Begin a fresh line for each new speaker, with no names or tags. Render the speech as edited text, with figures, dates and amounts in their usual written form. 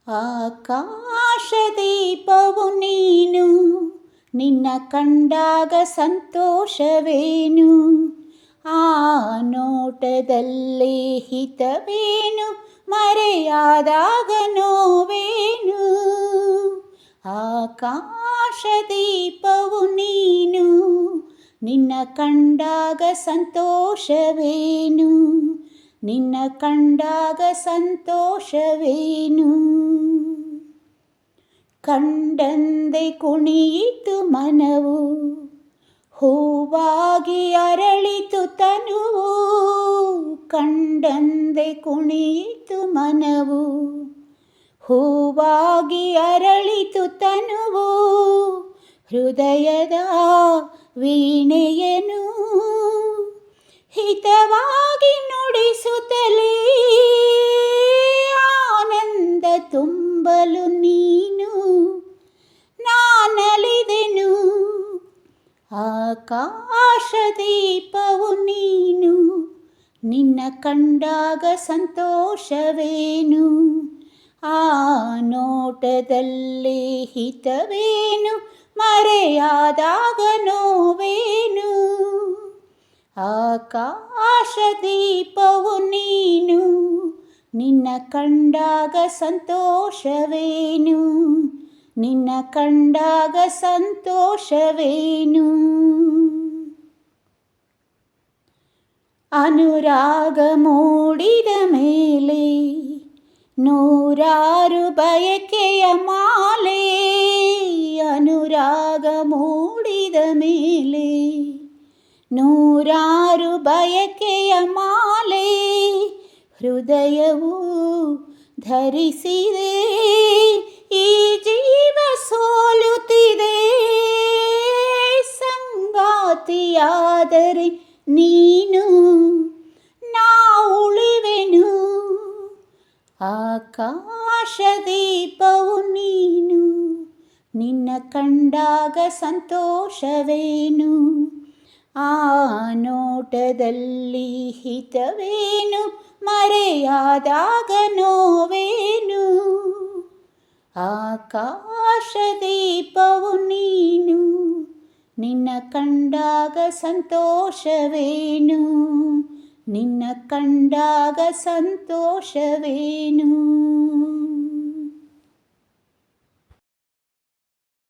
ಆಕಾಶದೀಪವು ನೀನು, ನಿನ್ನ ಕಂಡಾಗ ಸಂತೋಷವೇನು. ಆ ನೋಟದಲ್ಲಿ ಹಿತವೇನು, ಮರೆಯಾದಾಗ ನೋವೇನು. ಆಕಾಶದೀಪವು ನೀನು, ನಿನ್ನ ಕಂಡಾಗ ಸಂತೋಷವೇನು, ನಿನ್ನ ಕಂಡಾಗ ಸಂತೋಷವೇನು. ಕಂಡಂದೆ ಕುಣಿಯಿತು ಮನವು, ಹೂವಾಗಿ ಅರಳಿತು ತನುವು. ಕಂಡಂದೆ ಕುಣಿಯಿತು ಮನವು, ಹೂವಾಗಿ ಅರಳಿತು ತನುವು. ಹೃದಯದ ವೀಣೆಯನು ಹಿತವಾಗಿ ನುಡಿಸುತ್ತಲೇ, ಆನಂದ ತುಂಬಲು ನೀನು ನಾನಲಿದೆನು. ಆಕಾಶದೀಪವು ನೀನು, ನಿನ್ನ ಕಂಡಾಗ ಸಂತೋಷವೇನು. ಆ ನೋಟದಲ್ಲಿ ಹಿತವೇನು, ಮರೆಯಾದಾಗ ನೋವೇನು. ಆಕಾಶದೀಪವು ನೀನು, ನಿನ್ನ ಕಂಡಾಗ ಸಂತೋಷವೇನು, ನಿನ್ನ ಕಂಡಾಗ ಸಂತೋಷವೇನು. ಅನುರಾಗ ಮೂಡಿದ ಮೇಲೆ ನೂರಾರು ಬಯಕೆಯ ಮಾಲೆ. ಅನುರಾಗ ಮೂಡಿದ ಮೇಲೆ ನೂರಾರು ಬಯಕೆಯ ಮಾಲೆ. ಹೃದಯವು ಧರಿಸಿದೆ, ಈ ಜೀವ ಸೋಲುತ್ತಿದೆ. ಸಂಗಾತಿಯಾದರೆ ನೀನು, ನಾ ಉಳಿವೆನು. ಆಕಾಶದೀಪವು ನೀನು, ನಿನ್ನ ಕಂಡಾಗ ಸಂತೋಷವೇನು. ಆ ನೋಟದಲ್ಲಿ ಹಿತವೇನು, ಮರೆಯಾದಾಗ ನೋವೇನು. ಆಕಾಶದೀಪವು ನೀನು, ನಿನ್ನ ಕಂಡಾಗ ಸಂತೋಷವೇನು, ನಿನ್ನ ಕಂಡಾಗ ಸಂತೋಷವೇನು.